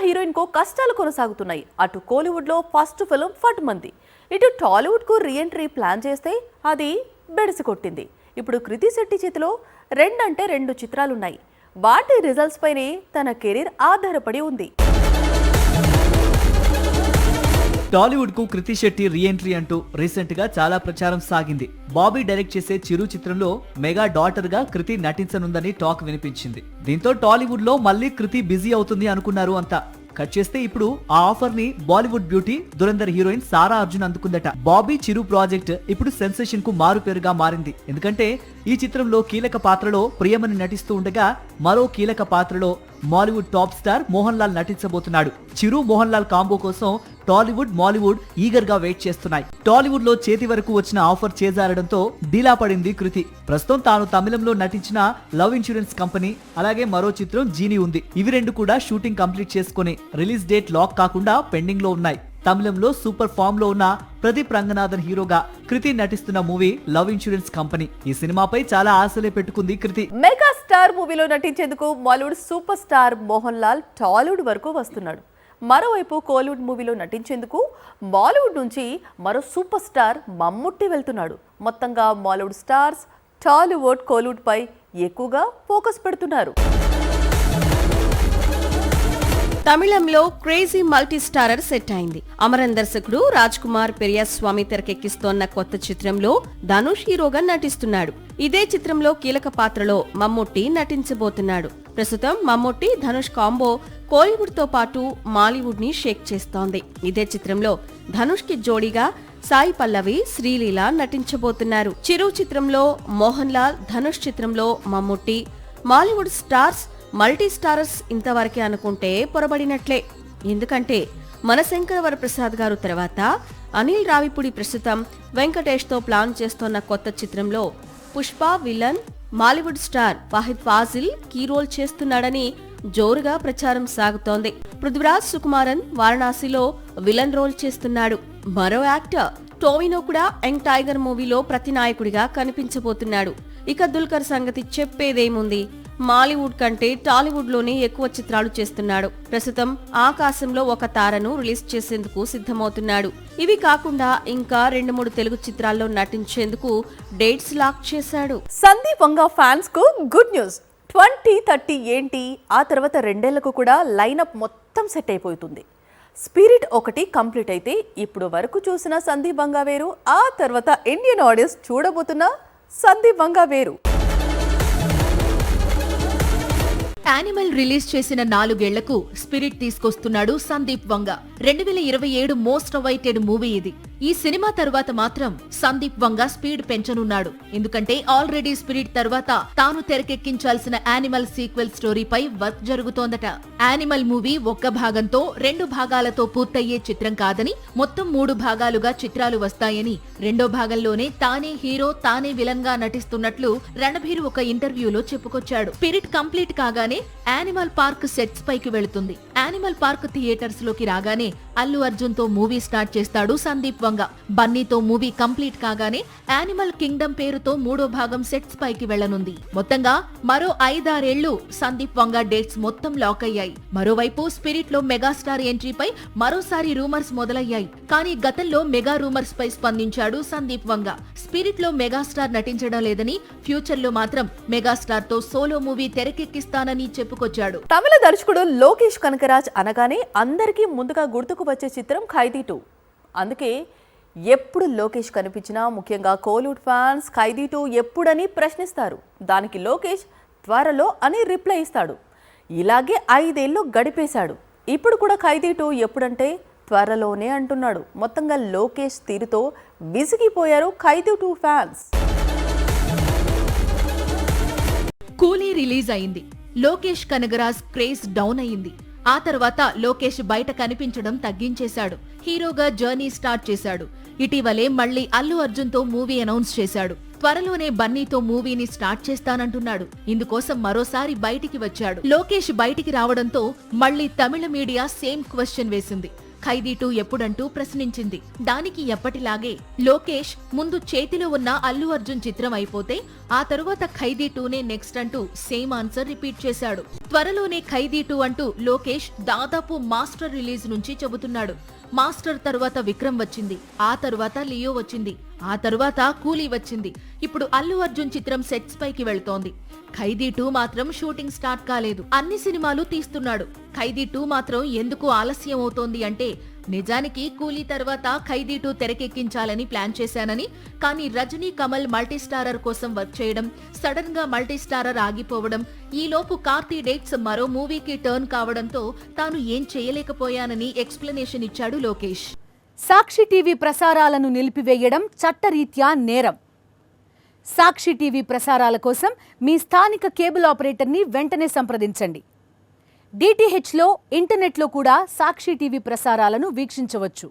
Heroine కు కష్టాలు కొనసాగుతున్నాయి. అటు కోలీవుడ్ లో ఫస్ట్ ఫిల్మ్ ఫట్మంది, ఇటు టాలీవుడ్ కు రీఎంట్రీ ప్లాన్ చేస్తే అది బెడిసి కొట్టింది. ఇప్పుడు కృతి శెట్టి చేతిలో రెండు చిత్రాలున్నాయి. వాటి రిజల్ట్స్ పైనే తన కెరీర్ ఆధారపడి ఉంది. టాలీవుడ్ కు కృతి శెట్టి రీఎంట్రీ అంటూ రీసెంట్ గా చాలా ప్రచారం సాగింది. బాబీ డైరెక్ట్ చేసే చిరు చిత్రంలో మెగా డాటర్ గా కృతి నటించనుందని టాక్ వినిపించింది. దీంతో టాలీవుడ్ లో మళ్ళీ కృతి బిజీ అవుతుంది అనుకున్నారు అంతా. కట్ చేస్తే ఇప్పుడు ఆ ఆఫర్ ని బాలీవుడ్ బ్యూటీ దురంధర్ హీరోయిన్ సారా అర్జున్ అందుకుందట. బాబీ చిరు ప్రాజెక్ట్ ఇప్పుడు సెన్సేషన్ కు మారు పేరుగా మారింది. ఎందుకంటే ఈ చిత్రంలో కీలక పాత్రలో ప్రియమణి నటిస్తూ ఉండగా మరో కీలక పాత్రలో మాలీవుడ్ టాప్ స్టార్ మోహన్ లాల్ నటించబోతున్నాడు. చిరు మోహన్ లాల్ కాంబో కోసం టాలీవుడ్ మాలీవుడ్ ఈగర్ గా వెయిట్ చేస్తున్నాయి. టాలీవుడ్ లో చేతి వరకు వచ్చిన ఆఫర్ చేజారడంతో డీలా పడింది కృతి. ప్రస్తుతం తాను తమిళంలో నటించిన లవ్ ఇన్సూరెన్స్ కంపెనీ, అలాగే మరో చిత్రం జీనీ ఉంది. ఇవి రెండు కూడా షూటింగ్ కంప్లీట్ చేసుకుని రిలీజ్ డేట్ లాక్ కాకుండా పెండింగ్ లో ఉన్నాయి. తమిళంలో సూపర్ ఫామ్ లో ఉన్న ప్రదీప్ రంగనాథన్ హీరోగా కృతి నటిస్తున్న మూవీ లవ్ ఇన్సూరెన్స్ కంపెనీ. ఈ సినిమాపై చాలా ఆశలే పెట్టుకుంది కృతి. మెగా స్టార్ మూవీలో నటించేందుకు బాలీవుడ్ సూపర్ స్టార్ మోహన్ లాల్ టాలీవుడ్ వరకు వస్తున్నాడు. మరోవైపు కోలీవుడ్ మూవీలో నటించేందుకు బాలీవుడ్ నుంచి మరో సూపర్ స్టార్ మమ్ముట్టి వెళ్తున్నాడు. మొత్తంగా బాలీవుడ్ స్టార్స్ టాలీవుడ్ కోలీవుడ్ పై ఎక్కువగా ఫోకస్ పెడుతున్నారు. తమిళంలో క్రేజీ మల్టీ స్టారర్ సెట్ అయింది. అమరన్ దర్శకుడు రాజ్ కుమార్ పెరియాస్వామి తెరకెక్కిస్తోన్న కొత్త చిత్రంలో ధనుష్ హీరోగా నటిస్తున్నాడు. ఇదే చిత్రంలో కీలక పాత్రలో మమ్ముట్టి నటించబోతున్నాడు. ప్రస్తుతం మమ్ముట్టి ధనుష్ కాంబో కోలీవుడ్ తో పాటు మాలీవుడ్ ని షేక్ చేస్తోంది. ఇదే చిత్రంలో ధనుష్ కి జోడీగా సాయి పల్లవి, శ్రీలీల నటించబోతున్నారు. చిరు చిత్రంలో మోహన్ లాల్, ధనుష్ చిత్రంలో Mammootty. Mollywood stars multi starrers ఇంతవరకే అనుకుంటే పొరబడినట్లే. ఎందుకంటే మన శంకర వరప్రసాద్ గారు తర్వాత అనిల్ రావిపూడి ప్రస్తుతం వెంకటేష్ తో ప్లాన్ చేస్తోన్న కొత్త చిత్రంలో Pushpa villain, Mollywood star Fahadh Faasil key role చేస్తున్నాడని జోరుగా ప్రచారం సాగుతోంది. పృథ్వీరాజ్ సుకుమారన్ వారణాసిలో విలన్ రోల్ చేస్తున్నాడు. మరో యాక్టర్ టోవినో కూడా యంగ్ టైగర్ మూవీలో ప్రతినాయకుడిగా కనిపించబోతున్నాడు. ఇక దుల్కర్ సంగతి చెప్పేదేముంది, మాలీవుడ్ కంటే టాలీవుడ్ లోనే ఎక్కువ చిత్రాలు చేస్తున్నాడు. ప్రస్తుతం ఆకాశంలో ఒక తారను రిలీజ్ చేసేందుకు సిద్ధమవుతున్నాడు. ఇవి కాకుండా ఇంకా 2-3 తెలుగు చిత్రాల్లో నటించేందుకు డేట్స్ లాక్ చేశాడు. సందీప్ వంగా ఫ్యాన్స్ కు గుడ్ న్యూస్. 2030 ఏంటి, ఆ తర్వాత 2 ఏళ్లకు కూడా లైనప్ మొత్తం సెట్ అయిపోతుంది. స్పిరిట్ ఒకటి కంప్లీట్ అయితే ఇప్పుడు వరకు చూసిన సందీప్ వంగా వేరు, ఆ తర్వాత ఇండియన్ ఆడియన్స్ చూడబోతున్న సందీప్ వంగా వేరు. యానిమల్ రిలీజ్ చేసిన 4 ఏళ్లకు స్పిరిట్ తీసుకొస్తున్నాడు సందీప్ వంగ. 2027 మోస్ట్ అవైటెడ్ మూవీ ఇది. ఈ సినిమా తరువాత మాత్రం సందీప్ వంగ స్పీడ్ పెంచనున్నాడు. ఎందుకంటే ఆల్రెడీ స్పిరిట్ తర్వాత తాను తెరకెక్కించాల్సిన యానిమల్ సీక్వెల్ స్టోరీపై వర్క్ జరుగుతోందట. యానిమల్ మూవీ ఒక్క భాగంతో 2 భాగాలతో పూర్తయ్యే చిత్రం కాదని, మొత్తం 3 భాగాలుగా చిత్రాలు వస్తాయని, 2వ భాగంలోనే తానే హీరో తానే విలన్ గా నటిస్తున్నట్లు రణబీర్ ఒక ఇంటర్వ్యూలో చెప్పుకొచ్చాడు. స్పిరిట్ కంప్లీట్ కాగానే యానిమల్ పార్క్ సెట్స్ పైకి వెళుతుంది. యానిమల్ పార్క్ థియేటర్స్ లోకి రాగానే అల్లు అర్జున్ తో మూవీ స్టార్ట్ చేస్తాడు సందీప్ వంగ. బన్నీతో మూవీ కంప్లీట్ కాగానే యానిమల్ కింగ్డమ్ పేరుతో 3వ భాగం సెట్స్ పైకి వెళ్లనుంది. మొత్తంగా మరో 5-6 ఏళ్లు సందీప్ వంగ డేట్స్ మొత్తం లాక్ అయ్యాయి. మరోవైపు స్పిరిట్ లో మెగాస్టార్ ఎంట్రీపై మరోసారి రూమర్స్ మొదలయ్యాయి. కానీ గతంలో మెగా రూమర్స్ పై స్పందించాడు సందీప్ వంగ. స్పిరిట్ లో మెగాస్టార్ నటించడం లేదని, ఫ్యూచర్ లో మాత్రం మెగాస్టార్ తో సోలో మూవీ తెరకెక్కిస్తానని చెప్పుకొచ్చాడు. తమిళ దర్శకుడు లోకేష్ కనకరాజ్ అనగానే అందరికీ ముందుగా గుర్తుకు వచ్చే చిత్రం ఖైదీ 2. అందుకే ఎప్పుడు లోకేష్ కనిపించినా ముఖ్యంగా కోలీవుడ్ ఫ్యాన్స్ ఖైదీ 2 ఎప్పుడని ప్రశ్నిస్తారు. దానికి లోకేష్ త్వరలో అని రిప్లై ఇస్తాడు. ఇలాగే 5 ఏళ్లు గడిపేశాడు. ఇప్పుడు కూడా ఖైదీ 2 ఎప్పుడంటే త్వరలోనే అంటున్నాడు. మొత్తంగా లోకేష్ తీరుతో విసిగిపోయారు ఖైదీ 2 ఫ్యాన్స్. కూలీ రిలీజ్ అయింది. లోకేష్ కనగరాజ్ క్రేజ్ డౌన్ అయింది. ఆ తర్వాత లోకేష్ బయట కనిపించడం తగ్గించేశాడు. హీరోగా జర్నీ స్టార్ట్ చేశాడు. ఇటీవలే మళ్లీ అల్లు అర్జున్ తో మూవీ అనౌన్స్ చేశాడు. త్వరలోనే బన్నీతో మూవీని స్టార్ట్ చేస్తానంటున్నాడు. ఇందుకోసం మరోసారి బయటికి వచ్చాడు. లోకేష్ బయటికి రావడంతో మళ్లీ తమిళ మీడియా సేమ్ క్వశ్చన్ వేసింది. ఖైదీ 2 ఎప్పుడంటూ ప్రశ్నించింది. దానికి ఎప్పటిలాగే లోకేష్ ముందు చేతిలో ఉన్న అల్లు అర్జున్ చిత్రం అయిపోతే ఆ తరువాత ఖైదీ 2నే నెక్స్ట్ అంటూ సేమ్ ఆన్సర్ రిపీట్ చేశాడు. త్వరలోనే ఖైదీ 2 అంటూ లోకేష్ దాదాపు మాస్టర్ రిలీజ్ నుంచి చెబుతున్నాడు. మాస్టర్ తరువాత విక్రమ్ వచ్చింది, ఆ తరువాత లియో వచ్చింది, ఆ తరువాత కూలీ వచ్చింది. ఇప్పుడు అల్లు అర్జున్ చిత్రం సెట్స్ పైకి వెళ్తోంది. ఖైదీ 2 మాత్రం షూటింగ్ స్టార్ట్ కాలేదు. అన్ని సినిమాలు తీస్తున్నాడు. ఖైదీ 2 మాత్రం ఎందుకు ఆలస్యం అవుతోంది అంటే నిజానికి కూలీ తర్వాత ఖైదీ 2 తెరకెక్కించాలని ప్లాన్ చేశానని, కానీ రజనీ కమల్ మల్టీస్టారర్ కోసం వర్క్ చేయడం, సడన్ గా మల్టీస్టారర్ ఆగిపోవడం, ఈలోపు కార్తీ డేట్స్ మరో మూవీకి టర్న్ కావడంతో తాను ఏం చేయలేకపోయానని ఎక్స్ప్లెనేషన్ ఇచ్చాడు లోకేష్. సాక్షి టీవీ ప్రసారాలను నిలిపివేయడం చట్టరీత్యా నేరం. సాక్షి టీవీ ప్రసారాల కోసం మీ స్థానిక కేబుల్ ఆపరేటర్ని వెంటనే సంప్రదించండి. DTHలో ఇంటర్నెట్లో కూడా సాక్షి టీవీ ప్రసారాలను వీక్షించవచ్చు.